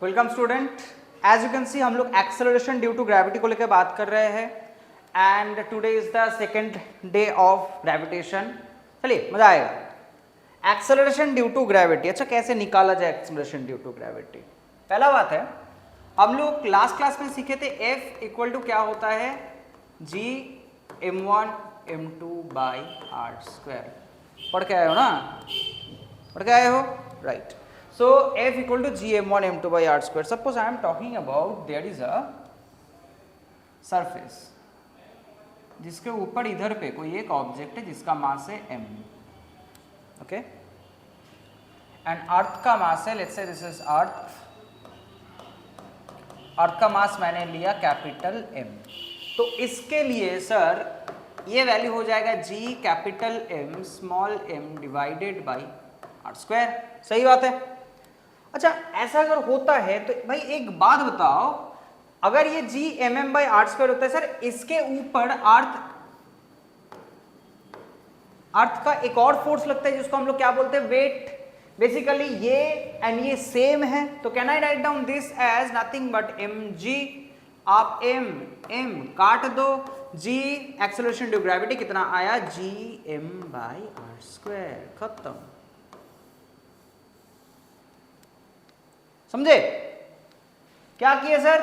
Welcome student. As you can see हम लोग acceleration due to gravity को लेकर बात कर रहे हैं and today is the second day of gravitation. चलिए मजा आएगा। एक्सेलरेशन ड्यू टू ग्रेविटी, अच्छा कैसे निकाला जाए एक्सेलरेशन ड्यू टू ग्रेविटी। पहला बात है, हम लोग लास्ट क्लास में सीखे थे F इक्वल टू क्या होता है, G m1 m2 by are square. पढ़ के आए हो ना, पढ़ के आए हो, right. So F equal to gm1 m2 by r square. Suppose I am talking about there is a surface जिसके ऊपर इधर पे कोई एक ऑब्जेक्ट है जिसका मास है m, ओके, एंड अर्थ का मास है, let's say this is earth, अर्थ का मास मैंने लिया कैपिटल M। तो इसके लिए सर ये वैल्यू हो जाएगा g capital M small m divided by are square. सही बात है। अच्छा ऐसा अगर होता है तो भाई एक बात बताओ, अगर ये G M M by are square होता है सर, इसके ऊपर अर्थ का एक और फोर्स लगता है जिसको हम लोग क्या बोलते हैं, वेट। बेसिकली ये एंड ये सेम है, तो can I write down this as nothing but M G. आप एम काट दो, जी एक्सेलरेशन ड्यू ग्रेविटी कितना आया, G M by are square, खत्म। समझे क्या किए sir,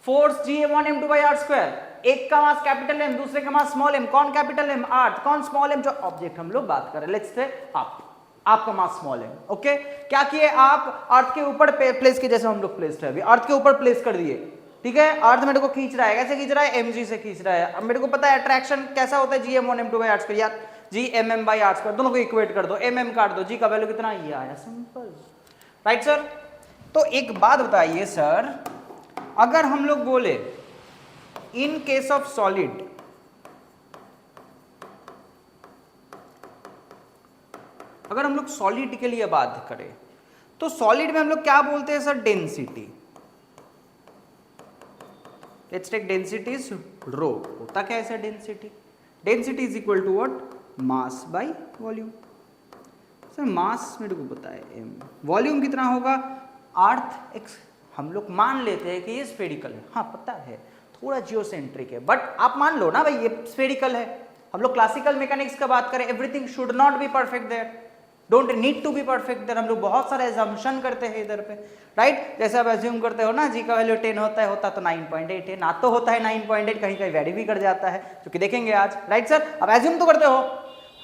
force g m1 m2 by are square, एक का मास कैपिटल M, दूसरे का मास स्मॉल m। कौन कैपिटल M, अर्थ, कौन स्मॉल m, जो ऑब्जेक्ट हम लोग बात कर रहे हैं, लेट्स से आपका मास स्मॉल m, ओके। क्या किए आप, अर्थ के ऊपर प्लेस किए, जैसे हम लोग प्लेस है अभी, अर्थ के ऊपर प्लेस कर दिए, ठीक है। अर्थ मेरे को खींच रहा है, कैसे खींच रहा है, mg से खींच रहा है। अब मेरे को पता है अट्रैक्शन कैसा होता है, gm1 m2 by are square या gmm बाई आर स्क्वायर, दोनों को इक्वेट कर दो, mm काट दो, g का वैल्यू कितना, ये आया, सिंपल, राइट सर। तो एक बात बताइए सर, अगर हम लोग बोले इन केस ऑफ सॉलिड, अगर हम लोग सॉलिड के लिए बात करें तो सॉलिड में हम लोग क्या बोलते हैं sir, density. Let's take density is rho. होता क्या है sir density, density is equal to what, mass by volume. Sir mass मेरे को पता है m, वॉल्यूम कितना होगा, अर्थ एक्स। हम लोग मान लेते हैं कि ये स्फेरिकल है, हाँ पता है थोड़ा जियोसेंट्रिक है, बट आप मान लो ना भाई ये स्फेरिकल है। हम लोग क्लासिकल मैकेनिक्स का बात करें, everything should not be perfect there, don't need to be perfect there. हम लोग बहुत सारे एजम्पशन करते हैं इधर पे, राइट। जैसे आप एज्यूम करते हो ना, जी का वैल्यू 10 होता तो 9.8 है, ना तो होता है 9.8, कहीं कहीं वेरी भी कर जाता है, जो कि देखेंगे आज, राइट सर। अब एज्यूम तो करते हो,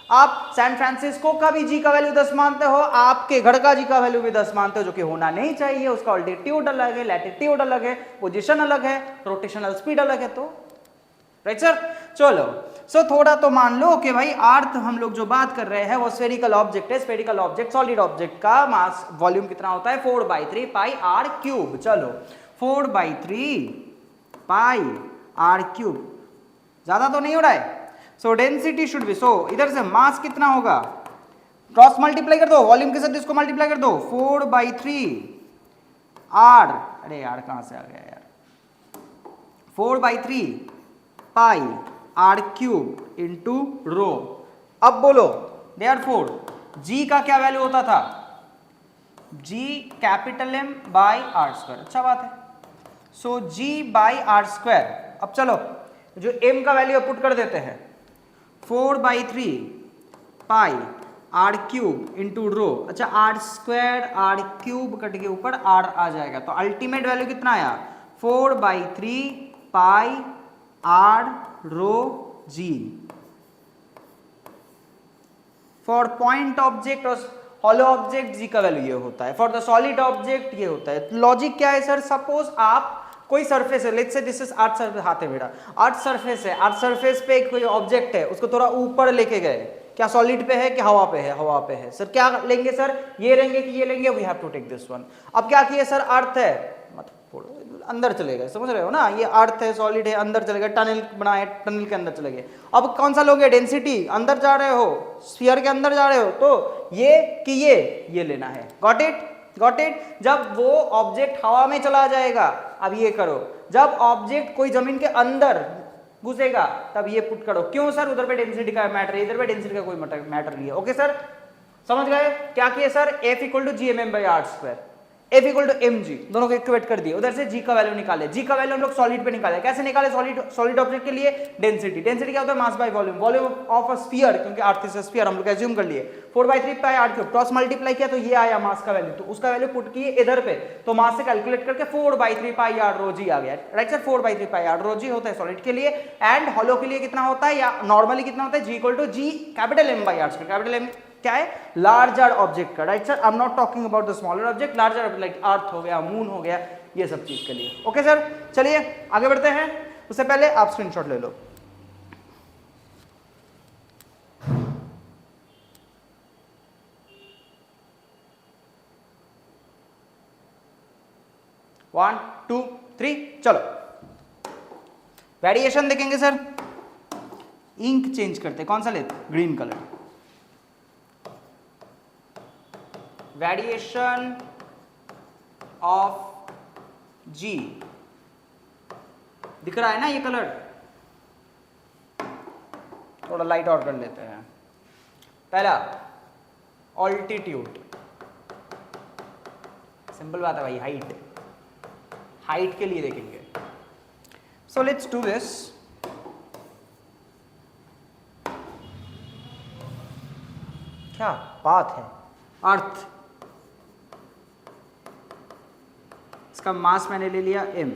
आप सैन फ्रांसिस्को का भी जी का वैल्यू 10 मानते हो, आपके घर का जी का वैल्यू भी 10 मानते हो, जो कि होना नहीं चाहिए। उसका ऑल्टीट्यूड अलग है, लैटिट्यूड अलग है, पोजीशन अलग है, रोटेशनल स्पीड अलग है, तो राइट सर। चलो सो थोड़ा तो मान लो कि भाई अर्थ हम लोग जो बात कर रहे हैं वो स्फेरिकल ऑब्जेक्ट है। स्फेरिकल ऑब्जेक्ट, सॉलिड ऑब्जेक्ट का मास वॉल्यूम कितना होता है, 4/3 पाई आर क्यूब। चलो 4/3 पाई आर क्यूब, ज्यादा तो नहीं हो रहा है। सो डेंसिटी शुड बी, सो इधर से मास कितना होगा, क्रॉस मल्टीप्लाई कर दो, वॉल्यूम के साथ इसको मल्टीप्लाई कर दो, 4/3 आर, अरे यार कहां से आ गया यार, 4/3 pi are cube into rho. अब बोलो देयरफॉर जी का क्या वैल्यू होता था, g capital M by are square. अच्छा बात है, so g by are square. अब चलो जो M का वैल्यू पुट कर देते हैं, 4/3 pi are cube into rho. अच्छा R square R cube cut के ऊपर आर आ जाएगा, तो अल्टीमेट वैल्यू कितना आया, 4/3 pi r rho g. For point object और हॉलो ऑब्जेक्ट जी का वैल्यू ये होता है, फॉर द सॉलिड ऑब्जेक्ट ये होता है। लॉजिक क्या है सर, सपोज आप कोई सरफेस है, let's say this is earth surface, हाथ है मेरा, अर्थ सरफेस है, अर्थ सरफेस पे कोई ऑब्जेक्ट है, उसको थोड़ा ऊपर लेके गए, क्या सॉलिड पे है कि हवा पे है, हवा पे है सर, क्या लेंगे सर, ये लेंगे कि ये लेंगे, we have to take this one. अब क्या किए सर, अर्थ है, मतलब अंदर चले गए, समझ रहे हो ना, ये अर्थ है, सॉलिड है, अंदर चले गए, टनल बनाए, टनल के अंदर चले गए। अब कौन सा लोगे, डेंसिटी, अंदर जा रहे हो, स्फीयर के अंदर जा रहे हो, तो ये कि ये लेना है, गॉट इट, गॉट इट। जब वो ऑब्जेक्ट हवा में चला जाएगा, अब ये करो, जब ऑब्जेक्ट कोई जमीन के अंदर घुसेगा तब ये पुट करो। क्यों सर, उधर पे डेंसिटी का मैटर है, इधर पे डेंसिटी का कोई मैटर नहीं है। ओके सर, समझ गए क्या किए sir, F equal to G M M by are square. F equal to M G, दोनों को इक्वेट कर दिए, उधर से G का वैल्यू निकाले। G का वैल्यू हम लोग सॉलिड पे निकाले, कैसे निकाले? सॉलिड ऑब्जेक्ट के लिए डेंसिटी, डेंसिटी क्या होता है? मास by volume, volume of a sphere, क्योंकि अर्थ इज अ स्फीयर हम लोग एज्यूम कर लिए, 4/3 pi are cube, cross multiply किया तो ये आया मास का वैल्यू, तो उसका वैल्यू पुट किए इधर पे, तो मास से कैलकुलेट करके 4/3 पाई आर रो जी आ गया, right sir? 4/3 pi r rho जी होता है सॉलिड के लिए, एंड हॉलो के लिए कितना होता है, या नॉर्मली कितना होता है? G equal to G capital M by are square, capital M क्या है? लार्जर ऑब्जेक्ट का, right sir? I am not talking about the smaller object, larger object like earth हो गया, मून हो गया, ये सब चीज के लिए। ओके सर, चलिए आगे बढ़ते हैं, उससे पहले आप स्क्रीनशॉट ले लो। वन टू थ्री, चलो वेरिएशन देखेंगे सर। इंक चेंज करते, कौन सा लेते? Green colour. वेरिएशन ऑफ जी, दिख रहा है ना ये कलर? थोड़ा लाइट और कर लेते हैं। पहला ऑल्टीट्यूड, सिंपल बात है भाई, हाइट, हाइट के लिए देखेंगे। So let's do this. क्या बात है, अर्थ, इसका मास मैंने ले लिया m,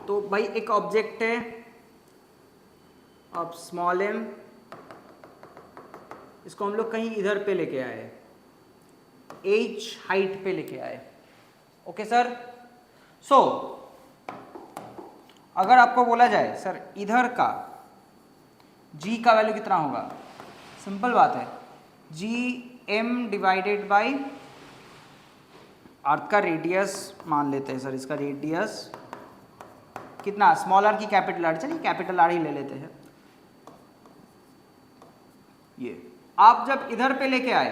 तो भाई एक ऑब्जेक्ट है अब स्मॉल m, इसको हम लोग कहीं इधर पे लेके आए, h हाइट पे लेके आए। ओके सर, सो अगर आपको बोला जाए सर इधर का g का वैल्यू कितना होगा, सिंपल बात है, g m डिवाइडेड बाई अर्थ का रेडियस मान लेते हैं सर, इसका रेडियस कितना, स्मॉल आर की कैपिटल आर, चलिए कैपिटल आर ही ले लेते हैं। ये आप जब इधर पे लेके आए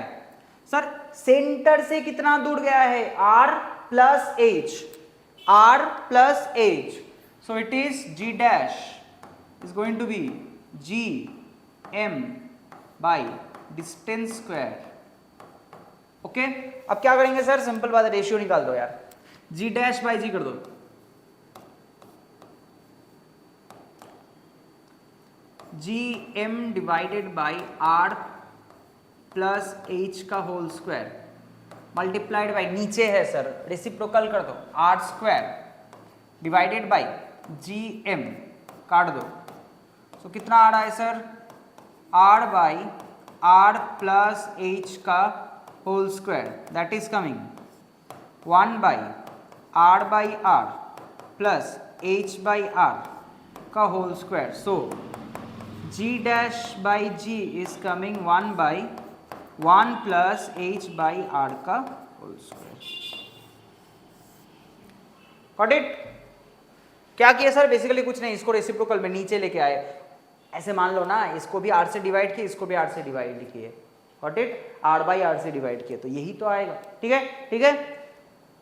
सर, सेंटर से कितना दूर गया है? r plus h, r plus h, so it is g dash is going to be g m by distance square. Okay, अब क्या करेंगे सर? सिंपल बात है, रेशियो निकाल दो यार, g डैश बाई g कर दो, g M divided by are plus H का होल स्क्वायर मल्टीप्लाइड बाई, नीचे है सर रेसिप्रोकल कर दो, r square divided by g M, काट दो, सो कितना आ रहा है sir? R by are plus H का whole square, that is coming 1 by r by are plus h by r का whole square, so g dash by g is coming 1 by 1 plus h by r का whole square. Got it? क्या किया sir? Basically कुछ नहीं, इसको reciprocal में नीचे लेके आए, ऐसे मान लो ना, इसको भी r से डिवाइड किए, इसको भी r से डिवाइड किए, got it? r by r से डिवाइड किए, तो यही तो आएगा। ठीक है, ठीक है,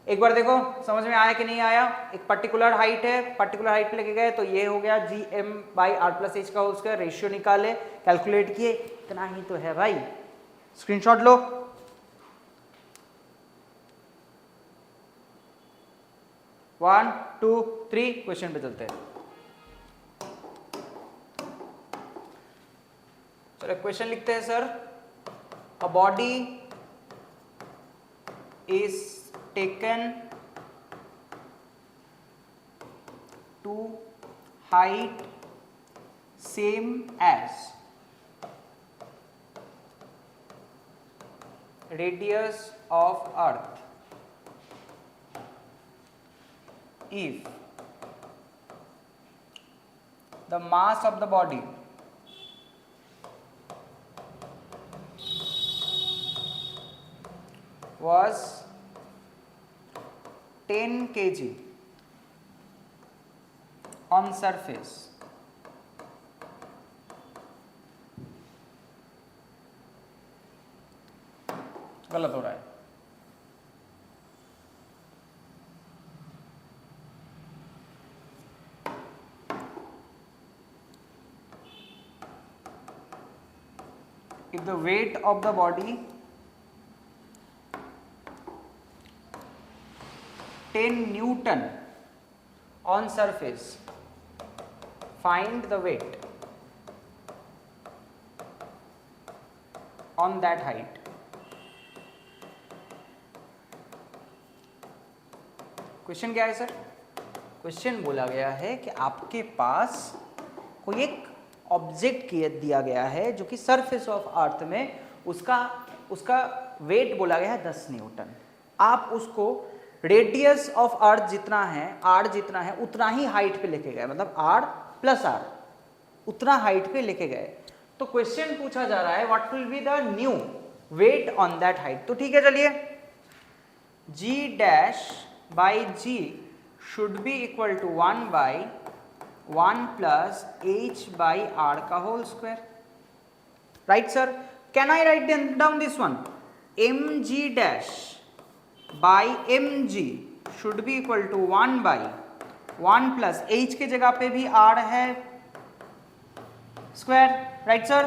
एक बार देखो समझ में आया कि नहीं आया? एक पर्टिकुलर हाइट है, पर्टिकुलर हाइट पे लेके गए, तो ये हो गया G M by are plus H का उसका रेशियो निकाले, कैलकुलेट किए, इतना ही तो है भाई। स्क्रीनशॉट लो। वन टू थ्री, क्वेश्चन पे चलते हैं। चलो क्वेश्चन लिखते हैं sir. A body is taken to height same as radius of earth if the mass of the body was 10 kg on surface गलत हो रहा है, if the weight of the body 10 Newton on surface, find the weight on that height. Question क्या है sir? Question बोला गया है कि आपके पास कोई एक ऑब्जेक्ट दिया गया है जो कि सरफेस ऑफ अर्थ में उसका वेट बोला गया है 10 न्यूटन। आप उसको रेडियस ऑफ अर्थ जितना है, आर जितना है उतना ही हाइट पे लेके गए, मतलब आर प्लस आर उतना हाइट पे लेके गए। तो क्वेश्चन पूछा जा रहा है what will be the new weight on that height. तो ठीक है, चलिए g dash by g should be equal to 1 by 1 plus h by r का whole square, right sir? Can I write down this one? mg dash by mg should be equal to 1 by 1 plus h के जगह पे भी r है square, right sir?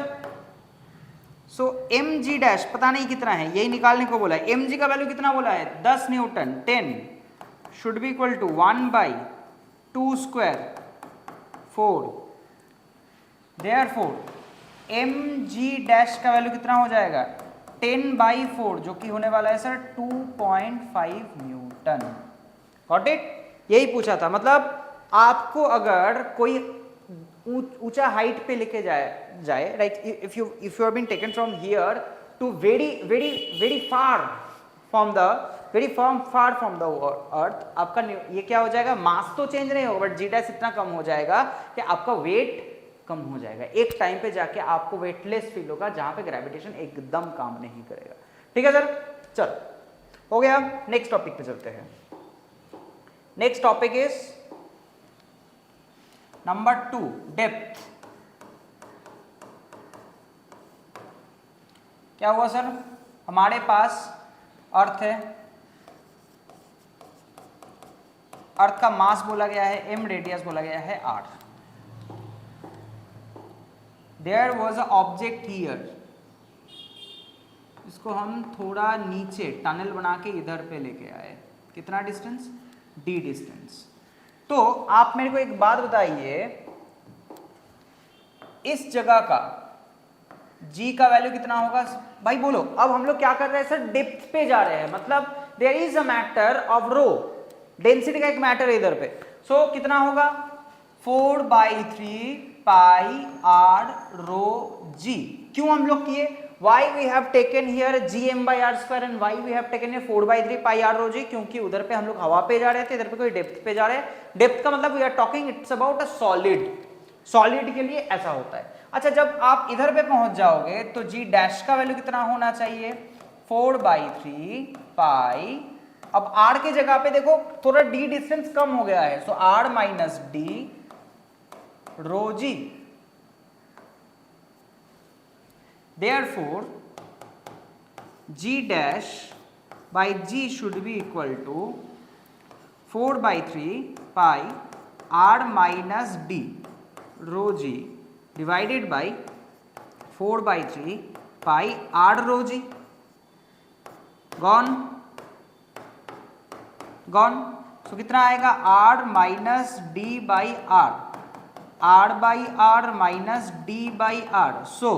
सो mg dash पता नहीं कितना है, यही निकालने को बोला है। mg का वैल्यू कितना बोला है? 10 newton, 10 should be equal to 1 by 2 square 4। Therefore mg dash का वैल्यू कितना हो जाएगा? 10 बाई 4 जो कि होने वाला है सर 2.5 न्यूटन। Got it? यही पूछा था। मतलब आपको अगर कोई ऊंचा हाइट पे लेके जाए right, if you have been taken from here to very far from the earth, आपका ये क्या हो जाएगा? मास तो चेंज नहीं होगा बट जी डैश इतना कम हो जाएगा कि आपका वेट कम हो जाएगा। एक टाइम पे जाके आपको वेटलेस फील होगा जहां पे ग्रेविटेशन एकदम काम नहीं करेगा। ठीक है सर? चल हो गया, नेक्स्ट टॉपिक पे चलते हैं। Next topic is number 2, depth. क्या हुआ सर? हमारे पास अर्थ है, अर्थ का मास बोला गया है m, रेडियस बोला गया है r। There was a object here, इसको हम थोड़ा नीचे टनल बना के इधर पे लेके आए। कितना डिस्टेंस? d distance. तो आप मेरे को एक बात बताइए, इस जगह का g का वैल्यू कितना होगा भाई? बोलो। अब हम लोग क्या कर रहे हैं सर? डेप्थ पे जा रहे हैं, मतलब there is a matter of rho, density का एक मैटर है इधर पे। सो कितना होगा? 4/3 पाई r रो g। क्यों हम लोग किए? why we have taken here gm by r square and why we have taken here 4/3 pi r rho g? क्योंकि उधर पे हम लोग हवा पे जा रहे थे, इधर पे कोई डेप्थ पे जा रहे हैं। डेप्थ का मतलब we are talking it's about a solid. Solid के लिए ऐसा होता है। अच्छा, जब आप इधर पे पहुंच जाओगे तो g डैश का वैल्यू कितना होना चाहिए? 4/3 पाई, अब r के जगह पे देखो थोड़ा d डिस्टेंस कम हो गया है, सो r minus d row g। Therefore, g dash by g should be equal to 4/3 pi r minus d rho g divided by 4/3 pi r rho g। Gone? So कितना आएगा? r minus d by r by r minus d by r। So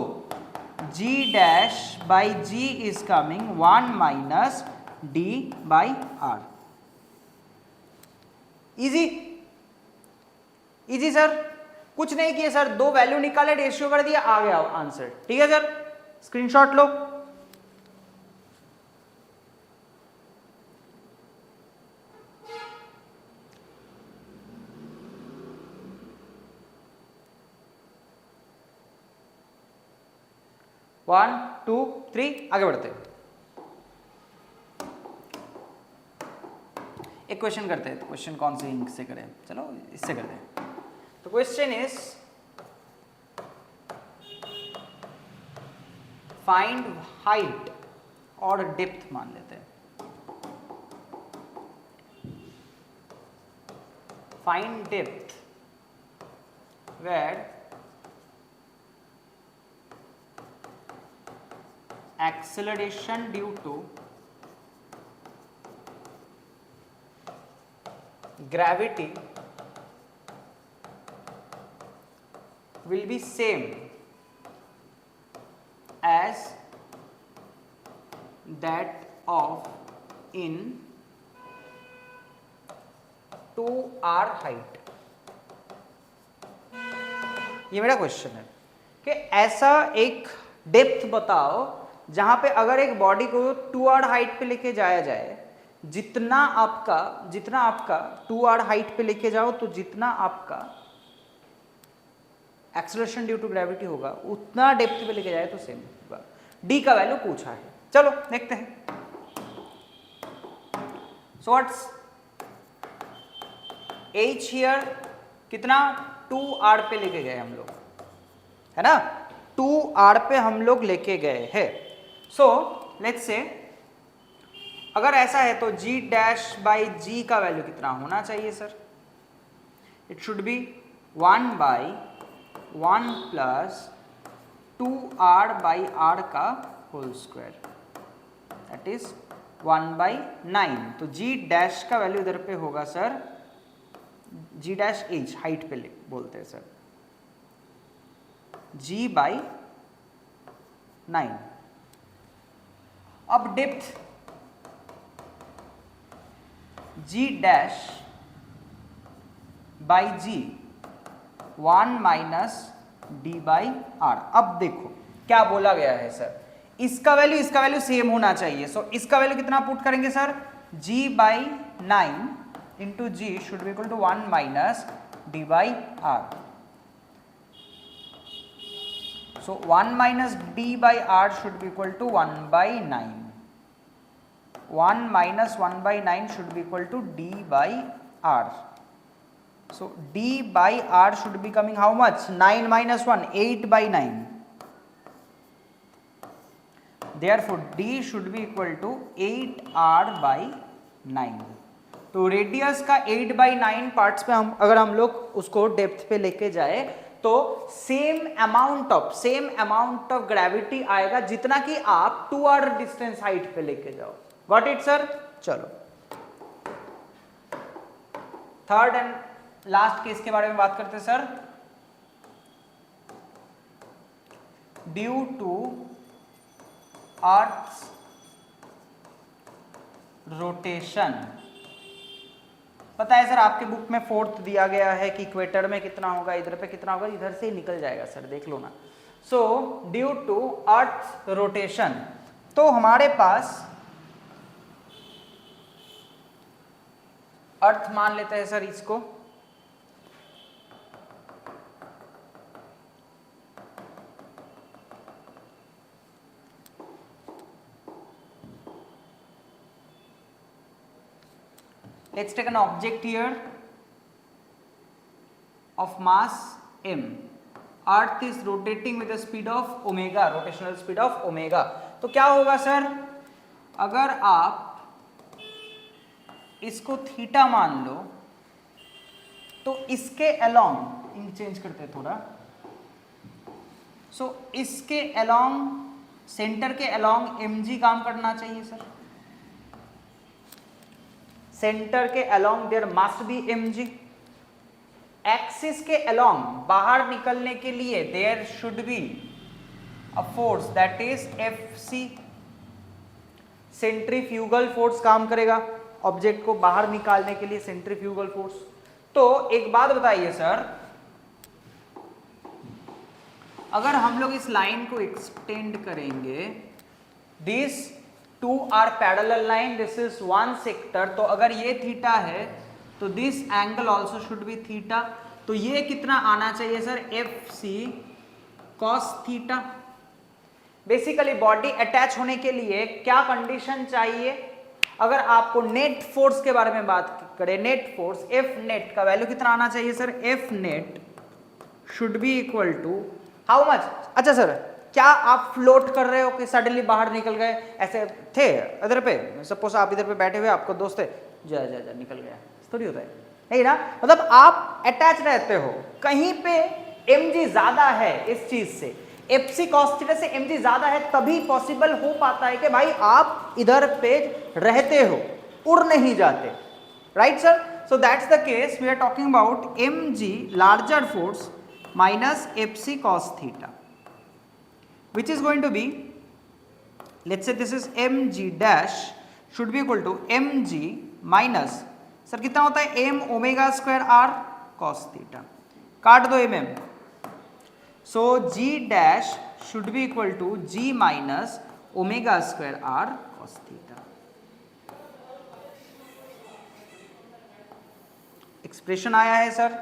g dash by g is coming 1 minus d by r। Easy? Easy sir? कुछ नहीं किया sir, दो value निकाले, ratio कर दिया, आ गया आंसर। ठीक है सर? स्क्रीनशॉट लो। वन टू थ्री, आगे बढ़ते हैं। एक क्वेश्चन करते हैं। क्वेश्चन कौन से इंक से करें? चलो इससे करते हैं। तो क्वेश्चन इज फाइंड हाइट और डेप्थ मान लेते हैं। Find depth where acceleration due to gravity will be same as that of in 2r height। ये मेरा क्वेश्चन है कि ऐसा एक डेप्थ बताओ जहां पे अगर एक बॉडी को 2r हाइट पे लेके जाया जाए, जितना आपका 2r हाइट पे लेके जाओ तो जितना आपका एक्सेलरेशन ड्यू टू ग्रेविटी होगा उतना डेप्थ पे लेके जाए तो सेम होगा। डी का वैल्यू पूछा है, चलो देखते हैं। सो व्हाट्स h हियर, कितना 2r पे लेके गए हम लोग, है ना, 2r पे हम लोग लेके गए हैं। सो लेट्स से अगर ऐसा है तो g डैश बाई g का वैल्यू कितना होना चाहिए sir? It should be 1 by 1 plus 2r by r का whole square, that is 1 by 9। तो g डैश का वैल्यू इधर पे होगा sir, g dash h height पे बोलते हैं सर, g बाई 9। अब depth g dash by g 1 minus d by r. अब देखो क्या बोला गया है सर, इसका वैल्यू सेम होना चाहिए। सो इसका वैल्यू कितना पुट करेंगे sir, g by 9 into g should be equal to 1 minus d by r. So 1 minus d by r should be equal to 1 by 9. 1 minus 1 by 9 should be equal to d by r. So d by r should be coming how much? 9 minus 1, 8 by 9. Therefore d should be equal to 8r by 9. तो radius का 8 by 9 parts पे अगर हम लोग उसको depth पे लेके जाए तो सेम अमाउंट ऑफ ग्रेविटी आएगा जितना कि आप 2r डिस्टेंस हाइट पे लेके जाओ। Got it sir? चलो थर्ड एंड लास्ट केस के बारे में बात करते हैं sir. Due to earth's rotation, पता है सर आपके बुक में 4th दिया गया है कि इक्वेटर में कितना होगा, इधर पे कितना होगा, इधर से ही निकल जाएगा सर, देख लो ना। So due to earth rotation, तो हमारे पास अर्थ मान लेते हैं सर इसको, let's take an object here of mass m. Earth is rotating with the speed of omega, rotational speed of omega. तो क्या होगा सर, अगर आप इसको थीटा मान लो तो इसके अलोंग, इन चेंज करते हैं थोड़ा, सो इसके अलोंग, सेंटर के अलोंग mg काम करना चाहिए सर। सेंटर के along there must be mg। Axis के अलोंग बाहर निकलने के लिए there should be a force that is Fc। Centrifugal force काम करेगा ऑब्जेक्ट को बाहर निकालने के लिए, सेंट्रीफ्यूगल फोर्स। तो एक बात बताइए सर, अगर हम लोग इस लाइन को एक्सटेंड करेंगे, this 2 are parallel line, this is one sector, तो अगर ये थीटा है तो this angle also should be theta. तो ये कितना आना चाहिए sir, Fc cos theta. Basically body attach होने के लिए क्या कंडीशन चाहिए, अगर आपको नेट फोर्स के बारे में बात करें, नेट फोर्स F नेट का वैल्यू कितना आना चाहिए sir, F net should be equal to how much. अच्छा सर, क्या आप फ्लोट कर रहे हो कि सडनली बाहर निकल गए, ऐसे थे इधर पे, सपोज आप इधर पे बैठे हुए, आपको दोस्त है जा निकल गया, थोड़ी होता है, नहीं ना, मतलब आप अटैच रहते हो कहीं पे, mg ज्यादा है इस चीज से, Fc cos थीटा से mg ज्यादा है, तभी पॉसिबल हो पाता है कि भाई आप इधर पे रहते हो, उड़ नहीं जाते, right sir. So that's the case. We are talking about mg larger force minus fc cos theta, which is going to be, let's say this is mg dash should be equal to mg minus, sir कितना होता है m omega square r cos theta, काट दो mm, so g dash should be equal to g minus omega square r cos theta. Expression आया है sir,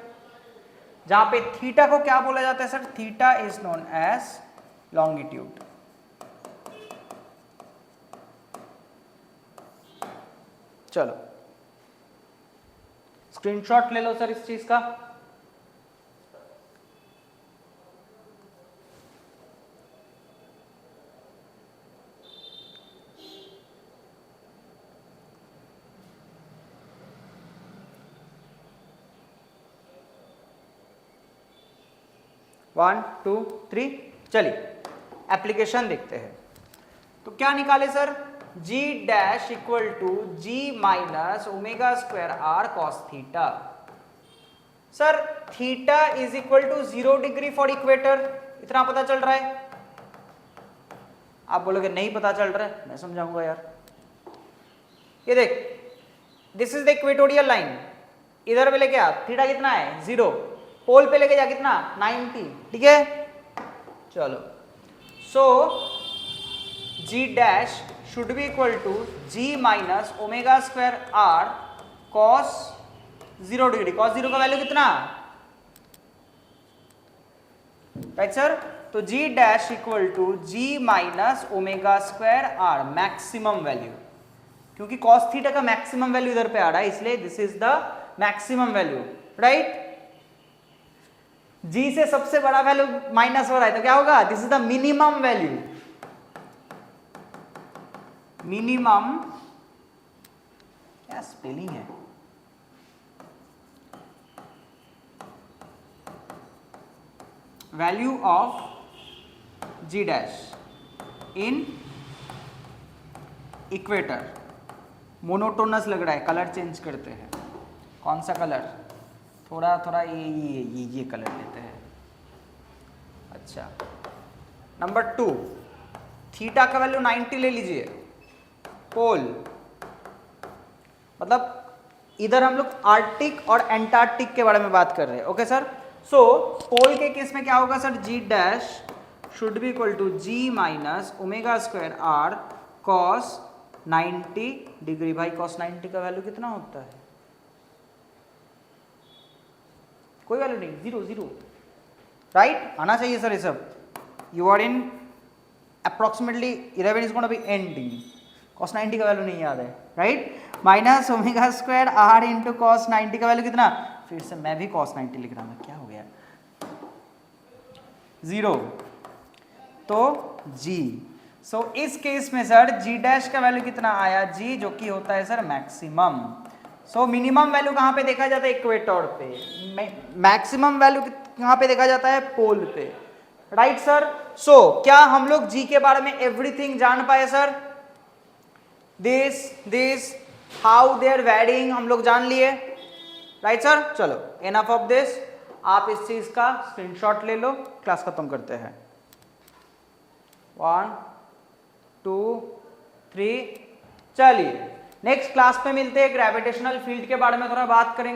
जहां पे theta को क्या बोला जाता है sir, theta is known as longitude. चलो स्क्रीनशॉट ले लो सर इस चीज का. वन टू थ्री, चलिए एप्लीकेशन देखते हैं. तो क्या निकाले sir, g dash equal to g minus omega square r cos theta. Sir theta is equal to 0 degree for equator, इतना पता चल रहा है. आप बोलोगे नहीं पता चल रहा है, मैं समझाऊंगा यार. ये देख, this is the equatorial line, इधर पे लेके आ, थीटा कितना है 0, पोल पे लेके जा कितना 90, ठीक है. चलो so g dash should be equal to g minus omega square r cos 0 degree. cos 0 का वैल्यू कितना, राइट सर. तो g dash equal to g minus omega square r maximum value, क्योंकि cos थीटा का maximum value इधर पे आ रहा है, इसलिए this is the maximum value, right. g से सबसे बड़ा वैल्यू माइनस हो रहा है तो क्या होगा, this is the minimum value. Minimum क्या स्पेलिंग है, value of g dash in equator. Monotonous लग रहा है, कलर चेंज करते हैं. कौन सा कलर, थोड़ा थोड़ा ये कलर लेते हैं. अच्छा, नंबर 2, थीटा का वैल्यू 90 ले लीजिए. पोल मतलब इधर हम लोग आर्टिक और एंटार्क्टिक के बारे में बात कर रहे हैं, ओके सर. सो पोल के केस में क्या होगा sir, g dash should be equal to g minus omega square r cos 90 degree. भाई cos 90 का वैल्यू कितना होता है, कोई वैल्यू नहीं, 0 0, राइट. आना चाहिए सर ये सब. You are in approximately 11 is gonna be ending. cos 90 का वैल्यू नहीं याद है, right. Minus omega square r into cos 90 का वैल्यू कितना, फिर से मैं भी cos 90 लिख रहा हूँ, क्या हो गया 0, तो g. सो इस केस में सर g डैश का वैल्यू कितना आया, g, जो कि होता है sir maximum. So minimum value कहाँ पे देखा जाता है, इक्वेटर पे. मैक्सिमम वैल्यू कहाँ पे देखा जाता है, पोल पे, राइट सर. सो क्या हम लोग g के बारे में एवरीथिंग जान पाए sir. This how they are varying हम लोग जान लिए, राइट सर. चलो एनफ ऑफ दिस, आप इस चीज का स्क्रीनशॉट ले लो, क्लास खत्म करते हैं. 1 2 3, चलिए नेक्स्ट क्लास पे मिलते हैं. ग्रेविटेशनल फील्ड के बारे में थोड़ा बात करेंगे.